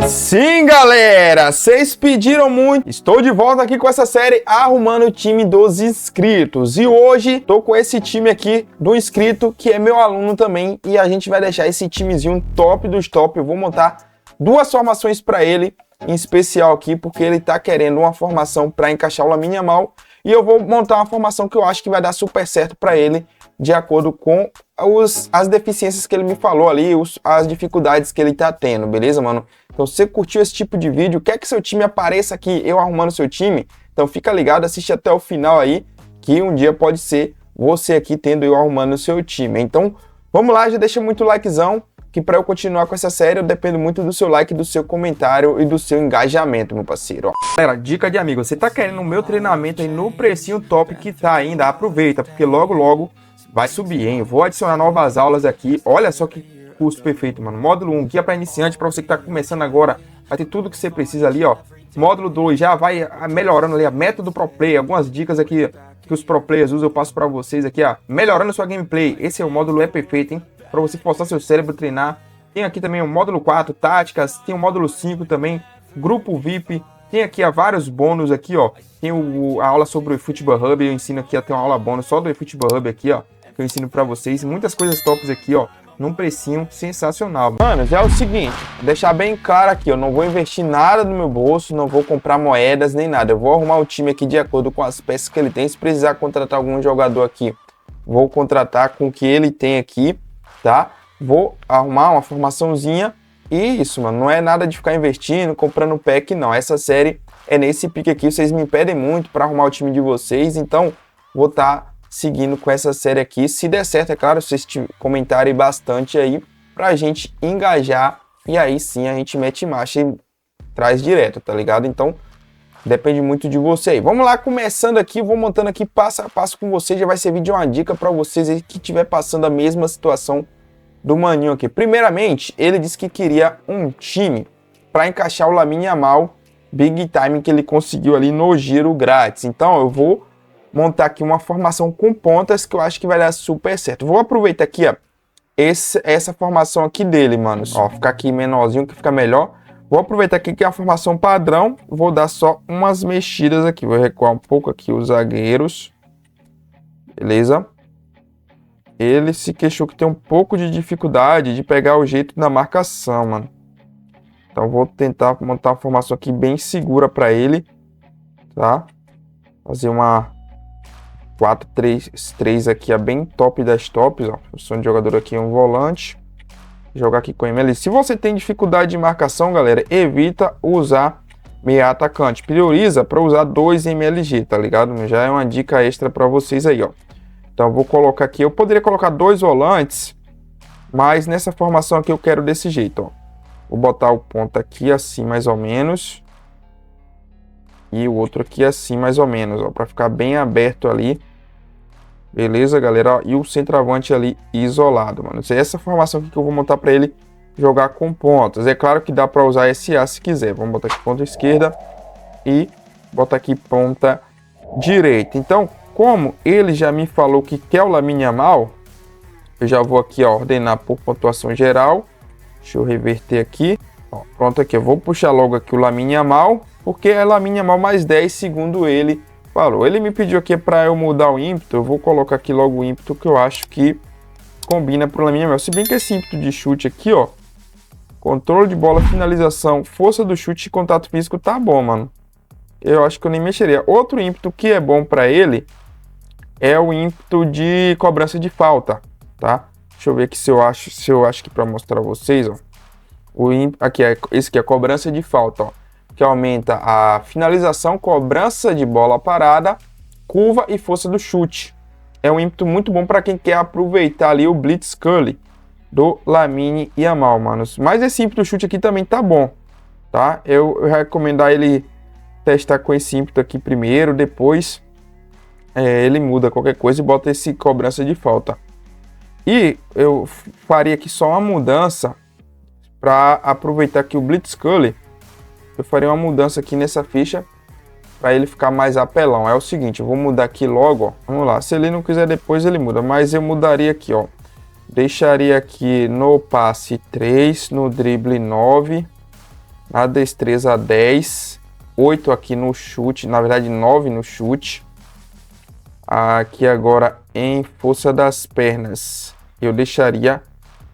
Sim, galera, vocês pediram muito. Estou de volta aqui com essa série arrumando o time dos inscritos. E hoje tô com esse time aqui do inscrito, que é meu aluno também. E a gente vai deixar esse timezinho top dos top. Eu vou montar duas formações para ele, em especial aqui, porque ele tá querendo uma formação para encaixar o Lamine Yamal. E eu vou montar uma formação que eu acho que vai dar super certo para ele, de acordo com as deficiências que ele me falou ali, as dificuldades que ele tá tendo, beleza, mano? Então, se você curtiu esse tipo de vídeo, quer que seu time apareça aqui, eu arrumando seu time, então fica ligado, assiste até o final aí, que um dia pode ser você aqui tendo eu arrumando o seu time. Então, vamos lá, já deixa muito likezão, que para eu continuar com essa série, eu dependo muito do seu like, do seu comentário e do seu engajamento, meu parceiro. Ó. Galera, dica de amigo, você tá querendo o meu treinamento aí no precinho top que tá ainda, aproveita, porque logo vai subir, hein? Vou adicionar novas aulas aqui, olha só que curso perfeito, mano. Módulo 1, guia para iniciante, para você que tá começando agora, vai ter tudo que você precisa ali, ó. Módulo 2, já vai melhorando ali a método pro play, algumas dicas aqui que os pro players usam, eu passo para vocês aqui, ó. Melhorando sua gameplay, esse é o módulo perfeito, hein? Para você forçar seu cérebro a treinar. Tem aqui também o módulo 4, táticas, tem o módulo 5 também, grupo VIP. Tem aqui vários bônus aqui, ó. Tem a aula sobre o eFootball Hub, eu ensino aqui a ter uma aula bônus só do eFootball Hub aqui, ó. Que eu ensino para vocês, muitas coisas tops aqui, ó. Num precinho sensacional. Mano, já é o seguinte, deixar bem claro aqui, eu não vou investir nada no meu bolso, não vou comprar moedas nem nada. Eu vou arrumar o time aqui de acordo com as peças que ele tem. Se precisar contratar algum jogador aqui, vou contratar com o que ele tem aqui, tá? Vou arrumar uma formaçãozinha e isso, mano, não é nada de ficar investindo, comprando pack, não. Essa série é nesse pique aqui, vocês me pedem muito para arrumar o time de vocês, então vou estar seguindo com essa série aqui. Se der certo, é claro, vocês comentarem bastante aí pra gente engajar e aí sim a gente mete marcha e traz direto, tá ligado? Então depende muito de você aí. Vamos lá, começando aqui, vou montando aqui passo a passo com vocês, já vai servir de uma dica para vocês aí que estiver passando a mesma situação do maninho aqui. Primeiramente, ele disse que queria um time para encaixar o Lamine Yamal Big Time que ele conseguiu ali no giro grátis. Então eu vou montar aqui uma formação com pontas que eu acho que vai dar super certo. Vou aproveitar aqui, ó, essa formação aqui dele, mano. Ó, ficar aqui menorzinho que fica melhor. Vou aproveitar aqui que é a formação padrão. Vou dar só umas mexidas aqui. Vou recuar um pouco aqui os zagueiros. Beleza? Ele se queixou que tem um pouco de dificuldade de pegar o jeito da marcação, mano. Então vou tentar montar uma formação aqui bem segura para ele, tá? Fazer uma 4-3-3 aqui, é bem top das tops, ó. Posição de jogador aqui é um volante. Jogar aqui com ML. Se você tem dificuldade de marcação, galera, evita usar meia atacante. Prioriza para usar 2 MLG, tá ligado? Já é uma dica extra para vocês aí, ó. Então, vou colocar aqui. Eu poderia colocar 2 volantes, mas nessa formação aqui eu quero desse jeito, ó. Vou botar o ponta aqui assim, mais ou menos. E o outro aqui assim, mais ou menos, ó. Para ficar bem aberto ali. Beleza, galera? Ó, e o centroavante ali isolado, mano. Essa formação aqui que eu vou montar para ele jogar com pontas. É claro que dá para usar SA se quiser. Vamos botar aqui ponta esquerda e botar aqui ponta direita. Então, como ele já me falou que quer o Lamine Yamal, eu já vou aqui, ó, ordenar por pontuação geral. Deixa eu reverter aqui. Ó, pronto aqui, eu vou puxar logo aqui o Lamine Yamal, porque é Lamine Yamal mais 10, segundo ele falou. Ele me pediu aqui para eu mudar o ímpeto, eu vou colocar aqui logo o ímpeto que eu acho que combina pro Lamine Yamal. Se bem que esse ímpeto de chute aqui, ó, controle de bola, finalização, força do chute e contato físico tá bom, mano. Eu acho que eu nem mexeria. Outro ímpeto que é bom para ele é o ímpeto de cobrança de falta, tá? Deixa eu ver aqui se eu acho que para mostrar a vocês, ó. Aqui esse aqui é a cobrança de falta, ó, que aumenta a finalização, cobrança de bola parada, curva e força do chute. É um ímpeto muito bom para quem quer aproveitar ali o Blitz Curly do Lamine Yamal, manos. Mas esse ímpeto do chute aqui também tá bom, tá? Eu recomendar ele testar com esse ímpeto aqui primeiro, depois ele muda qualquer coisa e bota esse cobrança de falta. E eu faria aqui só uma mudança para aproveitar aqui o Blitz Curly. Eu faria uma mudança aqui nessa ficha para ele ficar mais apelão. É o seguinte, eu vou mudar aqui logo, ó. Vamos lá, se ele não quiser depois ele muda, mas eu mudaria aqui, ó. Deixaria aqui no passe 3, no drible 9 Na destreza 10. 8 aqui no chute. Na verdade, 9 no chute. Aqui agora em força das pernas. Eu deixaria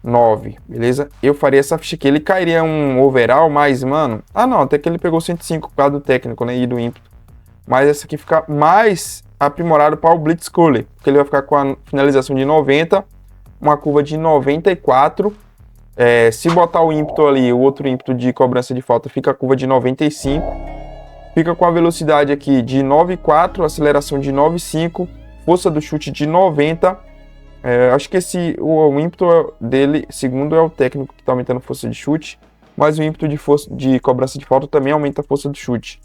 9, beleza? Eu faria essa ficha aqui. Ele cairia um overall, mas, mano... Ah, não. Até que ele pegou 105 por causa do técnico, né? E do ímpeto. Mas essa aqui fica mais aprimorado para o Blitzcooler. Porque ele vai ficar com a finalização de 90. Uma curva de 94. Se botar o ímpeto ali, o outro ímpeto de cobrança de falta, fica a curva de 95. Fica com a velocidade aqui de 9,4, aceleração de 9,5, força do chute de 90. Acho que o ímpeto dele, segundo é o técnico que está aumentando a força de chute, mas o ímpeto de cobrança de falta também aumenta a força do chute.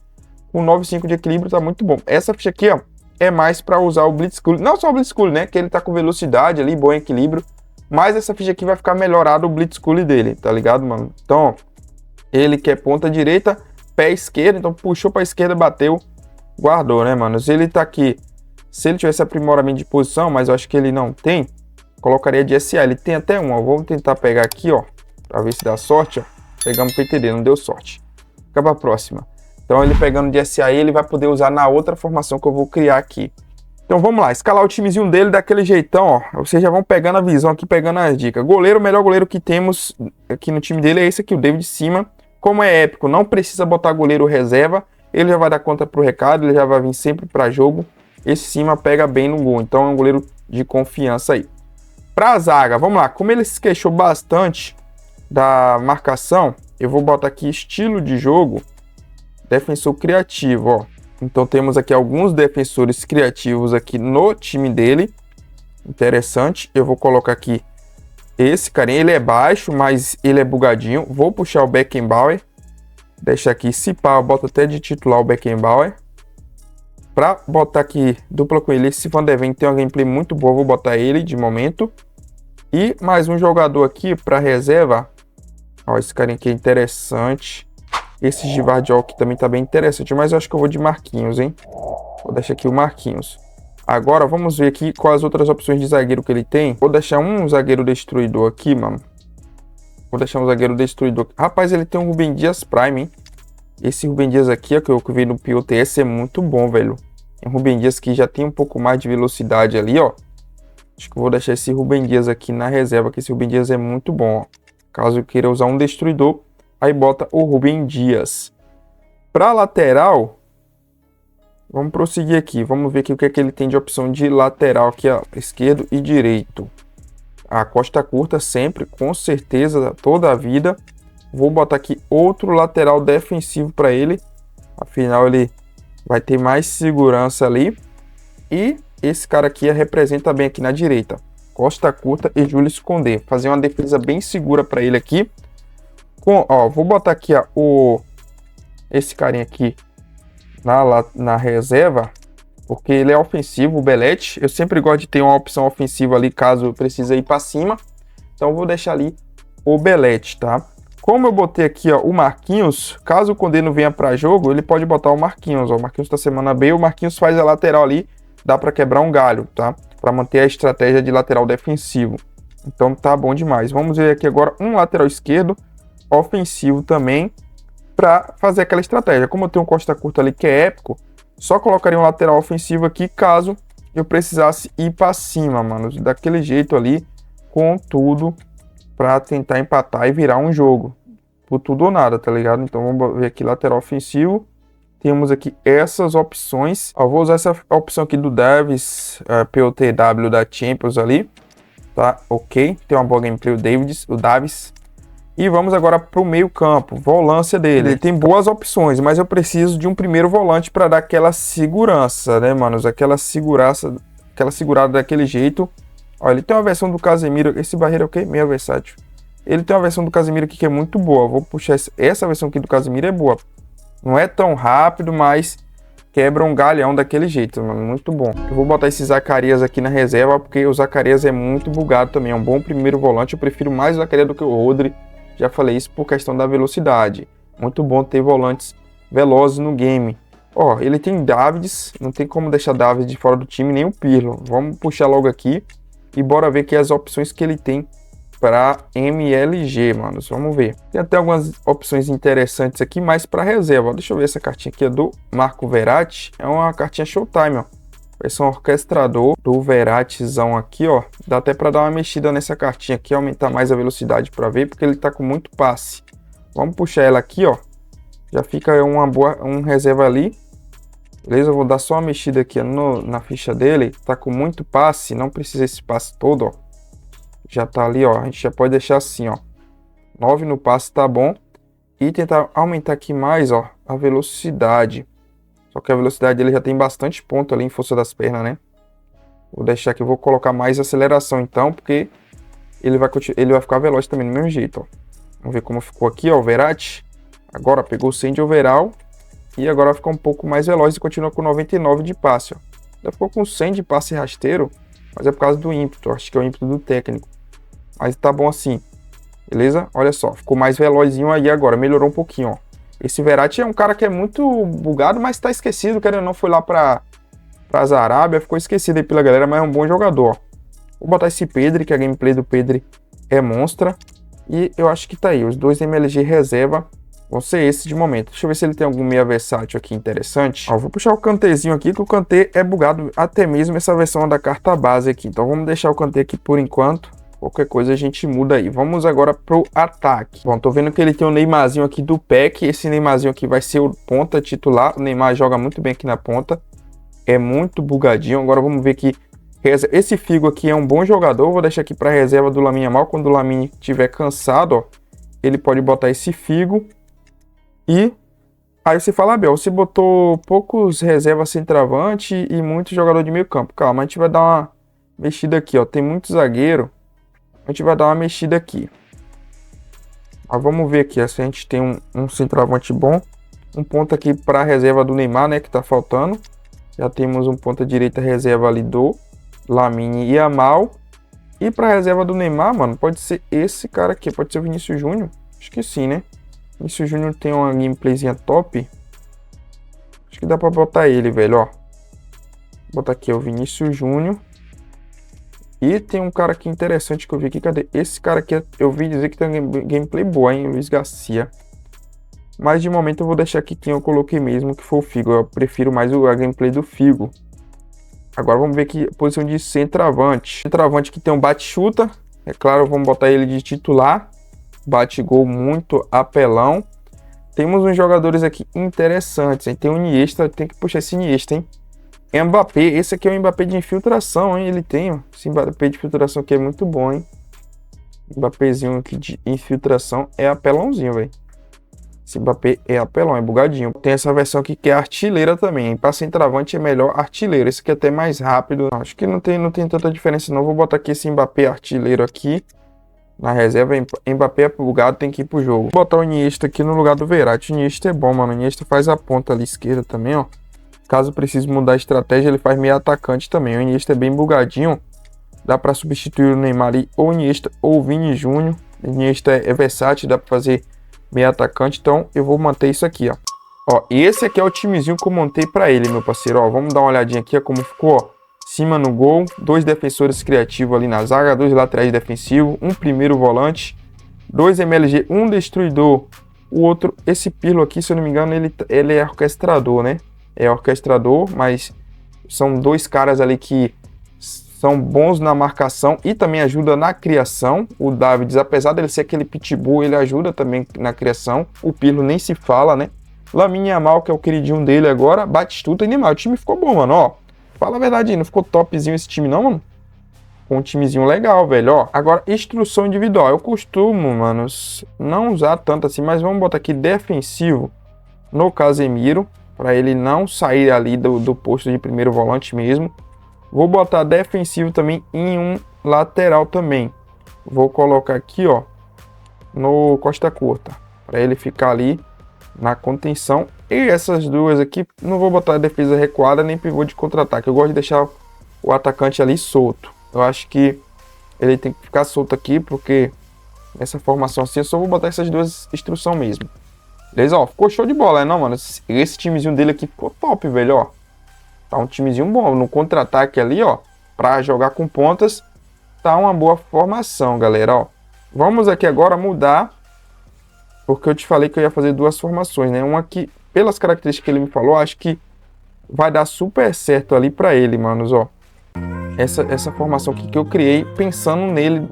Com 9,5 de equilíbrio está muito bom. Essa ficha aqui, ó, é mais para usar o Blitzcooler. Não só o Blitzcooler, né? Que ele tá com velocidade ali, bom equilíbrio. Mas essa ficha aqui vai ficar melhorado o Blitzcooler dele, tá ligado, mano? Então, ó, ele quer ponta direita, pé esquerdo. Então, puxou pra esquerda, bateu, guardou, né, mano? Se ele tá aqui, se ele tivesse aprimoramento de posição, mas eu acho que ele não tem, colocaria de SA. Ele tem até um, ó. Vamos tentar pegar aqui, ó, pra ver se dá sorte, ó. Pegamos PTD, não deu sorte. Fica pra próxima. Então, ele pegando de SA, ele vai poder usar na outra formação que eu vou criar aqui. Então vamos lá, escalar o timezinho dele daquele jeitão, ó. Vocês já vão pegando a visão aqui, pegando as dicas. Goleiro, o melhor goleiro que temos aqui no time dele é esse aqui, o David Seaman. Como é épico, não precisa botar goleiro reserva. Ele já vai dar conta pro recado, ele já vai vir sempre para jogo. Esse Seaman pega bem no gol, então é um goleiro de confiança aí. Pra zaga, vamos lá. Como ele se queixou bastante da marcação, eu vou botar aqui estilo de jogo, defensor criativo, ó. Então temos aqui alguns defensores criativos aqui no time dele. Interessante. Eu vou colocar aqui esse carinha. Ele é baixo, mas ele é bugadinho. Vou puxar o Beckenbauer. Deixa aqui, se pá, eu boto até de titular o Beckenbauer. Pra botar aqui dupla com ele, esse Van de Ven tem uma gameplay muito boa. Vou botar ele de momento. E mais um jogador aqui para reserva. Ó, esse carinha aqui é interessante. Esse Gvardiol também tá bem interessante, mas eu acho que eu vou de Marquinhos, hein? Vou deixar aqui o Marquinhos. Agora vamos ver aqui quais as outras opções de zagueiro que ele tem. Vou deixar um zagueiro destruidor aqui, mano. Vou deixar um zagueiro destruidor. Rapaz, ele tem um Rubem Dias Prime, hein? Esse Rubem Dias aqui, ó, que eu vi no POTS, é muito bom, velho. É um Rubem Dias que já tem um pouco mais de velocidade ali, ó. Acho que eu vou deixar esse Rubem Dias aqui na reserva, que esse Rubem Dias é muito bom, ó. Caso eu queira usar um destruidor, aí bota o Rubem Dias. Para lateral, vamos prosseguir aqui. Vamos ver aqui o que é que ele tem de opção de lateral aqui, ó, esquerdo e direito. A costa curta sempre, com certeza, toda a vida. Vou botar aqui outro lateral defensivo para ele. Afinal, ele vai ter mais segurança ali. E esse cara aqui representa bem aqui na direita. Costa curta e Júlio Esconder. Fazer uma defesa bem segura para ele aqui. Vou botar aqui, ó, esse carinha aqui na reserva, porque ele é ofensivo, o Belete. Eu sempre gosto de ter uma opção ofensiva ali, caso precise ir para cima. Então, vou deixar ali o Belete, tá? Como eu botei aqui, ó, o Marquinhos, caso o Condé não venha para jogo, ele pode botar o Marquinhos. Ó, o Marquinhos tá semana B, o Marquinhos faz a lateral ali, dá para quebrar um galho, tá? Para manter a estratégia de lateral defensivo. Então, tá bom demais. Vamos ver aqui agora um lateral esquerdo ofensivo também, para fazer aquela estratégia. Como eu tenho um costa curta ali que é épico, só colocaria um lateral ofensivo aqui caso eu precisasse ir para cima, mano, daquele jeito ali, com tudo, para tentar empatar e virar um jogo, por tudo ou nada, tá ligado? Então vamos ver aqui lateral ofensivo. Temos aqui essas opções. Ó, vou usar essa opção aqui do Davis, POTW da Champions ali, tá? Ok, tem uma boa gameplay o Davis. E vamos agora para o meio campo, volância dele. Ele tem boas opções, mas eu preciso de um primeiro volante para dar aquela segurança, né, manos? Aquela segurada daquele jeito. Ó, ele tem uma versão do Casemiro, esse barreiro é o quê? Meia versátil. Ele tem uma versão do Casemiro aqui que é muito boa. Vou puxar essa versão aqui do Casemiro, é boa. Não é tão rápido, mas quebra um galhão daquele jeito, mano. Muito bom. Eu vou botar esse Zacarias aqui na reserva, porque o Zacarias é muito bugado também. É um bom primeiro volante. Eu prefiro mais o Zacarias do que o Rodri. Já falei isso por questão da velocidade. Muito bom ter volantes velozes no game. Ó, ele tem Davids. Não tem como deixar Davids de fora do time, nem o Pirlo. Vamos puxar logo aqui. E bora ver aqui as opções que ele tem para MLG, mano. Vamos ver. Tem até algumas opções interessantes aqui, mas para reserva. Deixa eu ver essa cartinha aqui, é do Marco Verratti. É uma cartinha Showtime, ó. Versão orquestrador do Verratizão aqui, ó. Dá até para dar uma mexida nessa cartinha aqui, aumentar mais a velocidade para ver, porque ele tá com muito passe. Vamos puxar ela aqui, ó. Já fica um reserva ali. Beleza? Eu vou dar só uma mexida aqui na ficha dele. Tá com muito passe, não precisa esse passe todo, ó. Já tá ali, ó. A gente já pode deixar assim, ó. 9 no passe tá bom. E tentar aumentar aqui mais, ó, a velocidade. Só que a velocidade dele já tem bastante ponto ali em força das pernas, né? Vou deixar aqui, vou colocar mais aceleração então, porque ele vai ficar veloz também do mesmo jeito, ó. Vamos ver como ficou aqui, ó, o Verratti. Agora pegou o 100 de overall. E agora vai ficar um pouco mais veloz e continua com 99 de passe, ó. Já ficou com 100 de passe rasteiro, mas é por causa do ímpeto. Acho que é o ímpeto do técnico. Mas tá bom assim. Beleza? Olha só, ficou mais velozinho aí agora. Melhorou um pouquinho, ó. Esse Verratti é um cara que é muito bugado, mas tá esquecido. Querendo ou não, foi lá pra Arábia. Ficou esquecido aí pela galera, mas é um bom jogador, ó. Vou botar esse Pedri, que a gameplay do Pedri é monstra. E eu acho que tá aí. Os dois MLG reserva vão ser esses de momento. Deixa eu ver se ele tem algum meia versátil aqui interessante. Ó, vou puxar o Kantézinho aqui, que o Kanté é bugado até mesmo essa versão da carta base aqui. Então vamos deixar o Kanté aqui por enquanto. Qualquer coisa a gente muda aí. Vamos agora pro ataque. Bom, tô vendo que ele tem o Neymarzinho aqui do pack. Esse Neymarzinho aqui vai ser o ponta titular. O Neymar joga muito bem aqui na ponta. É muito bugadinho. Agora vamos ver que esse Figo aqui é um bom jogador. Vou deixar aqui para reserva do Lamine Yamal. Quando o Lamine estiver cansado, ó, ele pode botar esse Figo. E aí você fala, Abel, você botou poucos reservas centroavante e muito jogador de meio campo. Calma, a gente vai dar uma mexida aqui, ó. Tem muito zagueiro. A gente vai dar uma mexida aqui. Mas vamos ver aqui, se a gente tem um centroavante bom. Um ponto aqui para a reserva do Neymar, né, que tá faltando. Já temos um ponta direita reserva ali do Lamine Yamal. E para a reserva do Neymar, mano, pode ser esse cara aqui. Pode ser o Vinícius Júnior. Acho que sim, né? Vinícius Júnior tem uma gameplayzinha top. Acho que dá para botar ele, velho, ó. Vou botar aqui o Vinícius Júnior. E tem um cara aqui interessante que eu vi aqui. Cadê? Esse cara aqui, eu vi dizer que tem uma gameplay boa, hein? Luiz Garcia. Mas de momento eu vou deixar aqui quem eu coloquei mesmo, que foi o Figo. Eu prefiro mais a gameplay do Figo. Agora vamos ver aqui a posição de centroavante. Centroavante que tem um bate-chuta. É claro, vamos botar ele de titular. Bate-gol muito apelão. Temos uns jogadores aqui interessantes, hein? Tem o Iniesta, tem que puxar esse Iniesta, hein? Mbappé, esse aqui é o Mbappé de infiltração, hein? Ele tem, ó. Esse Mbappé de infiltração aqui é muito bom, hein? Mbappézinho aqui de infiltração é apelãozinho, velho. Esse Mbappé é apelão, é bugadinho. Tem essa versão aqui que é artilheira também, hein? Para centroavante é melhor artilheiro. Esse aqui é até mais rápido. Acho que não tem tanta diferença não. Vou botar aqui esse Mbappé artilheiro aqui. Na reserva, Mbappé é bugado, tem que ir pro jogo. Vou botar o Iniesta aqui no lugar do Verratti. O Iniesta é bom, mano. O Iniesta faz a ponta ali esquerda também, ó. Caso precise mudar a estratégia, ele faz meio atacante também. O Iniesta é bem bugadinho. Dá para substituir o Neymar ali, ou o Iniesta ou o Vini Júnior. O Iniesta é versátil, dá para fazer meio atacante. Então eu vou manter isso aqui, ó. Ó, e esse aqui é o timezinho que eu montei para ele, meu parceiro. Ó, vamos dar uma olhadinha aqui, ó, como ficou, ó. Cima no gol, 2 defensores criativos ali na zaga, 2 laterais defensivos, um primeiro volante, 2 MLG, um destruidor, o outro, esse Pirlo aqui, se eu não me engano, ele é orquestrador, né? É orquestrador, mas são 2 caras ali que são bons na marcação e também ajuda na criação. O Davids, apesar dele ser aquele pitbull, ele ajuda também na criação. O Pirlo nem se fala, né? Lamine Yamal, que é o queridinho dele agora, Batistuta e Neymar. O time ficou bom, mano, ó. Fala a verdade, não ficou topzinho esse time não, mano? Com um timezinho legal, velho, ó. Agora, instrução individual. Eu costumo, mano, não usar tanto assim, mas vamos botar aqui defensivo no Casemiro, para ele não sair ali do posto de primeiro volante mesmo. Vou botar defensivo também em um lateral também. Vou colocar aqui, ó, no Costa Curta, para ele ficar ali na contenção. E essas duas aqui, não vou botar defesa recuada nem pivô de contra-ataque. Eu gosto de deixar o atacante ali solto. Eu acho que ele tem que ficar solto aqui, porque nessa formação assim eu só vou botar essas duas instruções mesmo. Beleza? Ó, ficou show de bola, né, não, mano? Esse timezinho dele aqui ficou top, velho, ó. Tá um timezinho bom. No contra-ataque ali, ó, pra jogar com pontas, tá uma boa formação, galera, ó. Vamos aqui agora mudar, porque eu te falei que eu ia fazer duas formações, né? Uma que, pelas características que ele me falou, acho que vai dar super certo ali para ele, manos, ó. Essa formação aqui que eu criei pensando nele,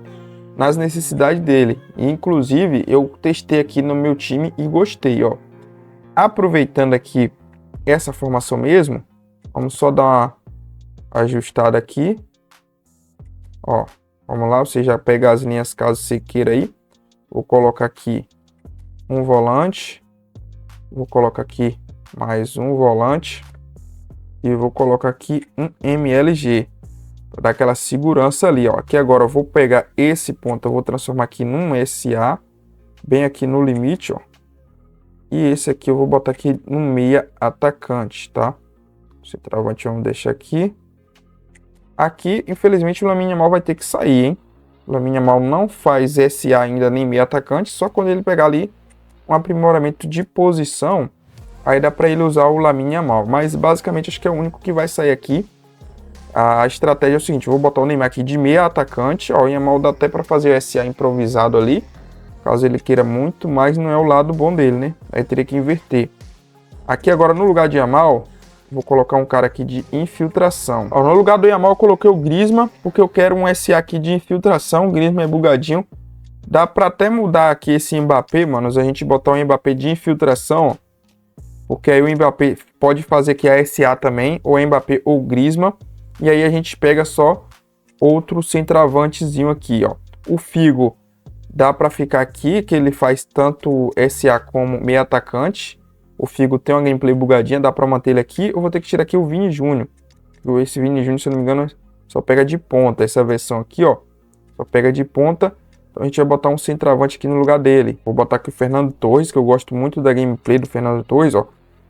nas necessidades dele. E, inclusive, eu testei aqui no meu time e gostei, ó. Aproveitando aqui essa formação mesmo, vamos só dar uma ajustada aqui. Ó, vamos lá, você já pega as linhas caso você queira aí. Vou colocar aqui um volante. Vou colocar aqui mais um volante. E vou colocar aqui um MLG. Para dar aquela segurança ali, ó. Aqui agora eu vou pegar esse ponto, eu vou transformar aqui num SA. Bem aqui no limite, ó. E esse aqui eu vou botar aqui no meia atacante, tá? Esse travante vamos deixar aqui. Aqui, infelizmente, o Lamine Yamal vai ter que sair, hein? O Lamine Yamal não faz SA ainda nem meia atacante, só quando ele pegar ali um aprimoramento de posição, aí dá para ele usar o Lamine Yamal. Mas basicamente acho que é o único que vai sair aqui. A estratégia é o seguinte, eu vou botar o Neymar aqui de meia atacante, ó, o Yamal dá até para fazer o SA improvisado ali, caso ele queira muito, mas não é o lado bom dele, né? Aí teria que inverter. Aqui agora no lugar de Yamal, vou colocar um cara aqui de infiltração. Ó, no lugar do Yamal eu coloquei o Griezmann, porque eu quero um SA aqui de infiltração. O Griezmann é bugadinho. Dá pra até mudar aqui esse Mbappé, mano. A gente botar um Mbappé de infiltração, ó. Porque aí o Mbappé pode fazer aqui a SA também, ou Mbappé ou Griezmann. E aí a gente pega só outro centroavantezinho aqui, ó. O Figo dá pra ficar aqui, que ele faz tanto SA como meio atacante. O Figo tem uma gameplay bugadinha, dá pra manter ele aqui. Eu vou ter que tirar aqui o Vini Júnior. Esse Vini Júnior, se eu não me engano, só pega de ponta. Essa versão aqui, ó, só pega de ponta. Então a gente vai botar um centroavante aqui no lugar dele. Vou botar aqui o Fernando Torres, que eu gosto muito da gameplay do Fernando Torres, ó.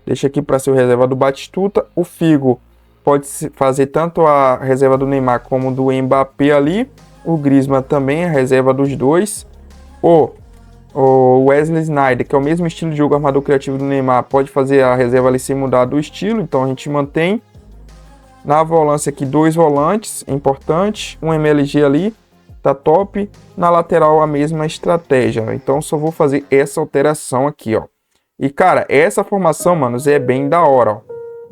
Deixa aqui para ser o reserva do Batistuta. O Figo pode fazer tanto a reserva do Neymar como do Mbappé ali. O Griezmann também, a reserva dos dois. O Wesley Sneijder, que é o mesmo estilo de jogo armador criativo do Neymar, pode fazer a reserva ali sem mudar do estilo, então a gente mantém. Na volância aqui, dois volantes, importante, um MLG ali, tá top. Na lateral a mesma estratégia, então só vou fazer essa alteração aqui, ó. E cara, essa formação, manos, é bem da hora, ó.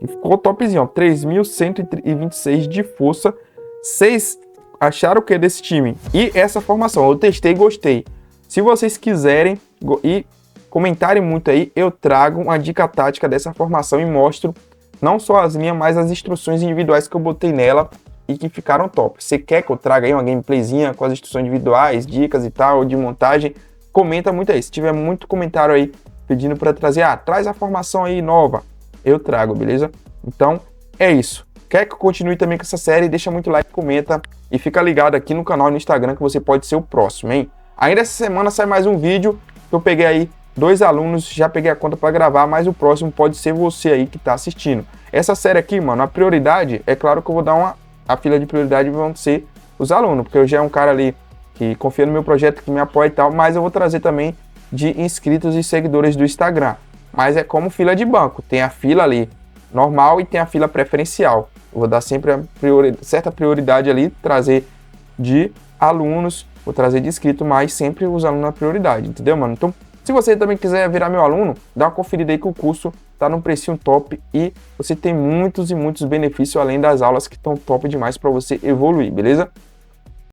E ficou topzinho, ó, 3.126 de força. Vocês acharam o que desse time? E essa formação, eu testei e gostei. Se vocês quiserem e comentarem muito aí, eu trago uma dica tática dessa formação e mostro não só as minhas, mas as instruções individuais que eu botei nela e que ficaram top. Você quer que eu traga aí uma gameplayzinha com as instruções individuais, dicas e tal, de montagem? Comenta muito aí. Se tiver muito comentário aí pedindo para trazer, traz a formação aí nova, eu trago, beleza? Então, é isso. Quer que eu continue também com essa série? Deixa muito like, comenta e fica ligado aqui no canal e no Instagram que você pode ser o próximo, hein? Ainda essa semana sai mais um vídeo que eu peguei aí 2 alunos, já peguei a conta para gravar, mas o próximo pode ser você aí que tá assistindo. Essa série aqui, mano, a prioridade, é claro que eu vou dar a fila de prioridade vão ser os alunos, porque eu já é um cara ali que confia no meu projeto, que me apoia e tal, mas eu vou trazer também de inscritos e seguidores do Instagram. Mas é como fila de banco, tem a fila ali normal e tem a fila preferencial. Eu vou dar sempre certa prioridade ali, trazer de alunos, vou trazer de inscrito, mas sempre os alunos na prioridade, entendeu, mano? Então, se você também quiser virar meu aluno, dá uma conferida aí que o curso tá num precinho top e você tem muitos e muitos benefícios além das aulas que estão top demais para você evoluir, beleza?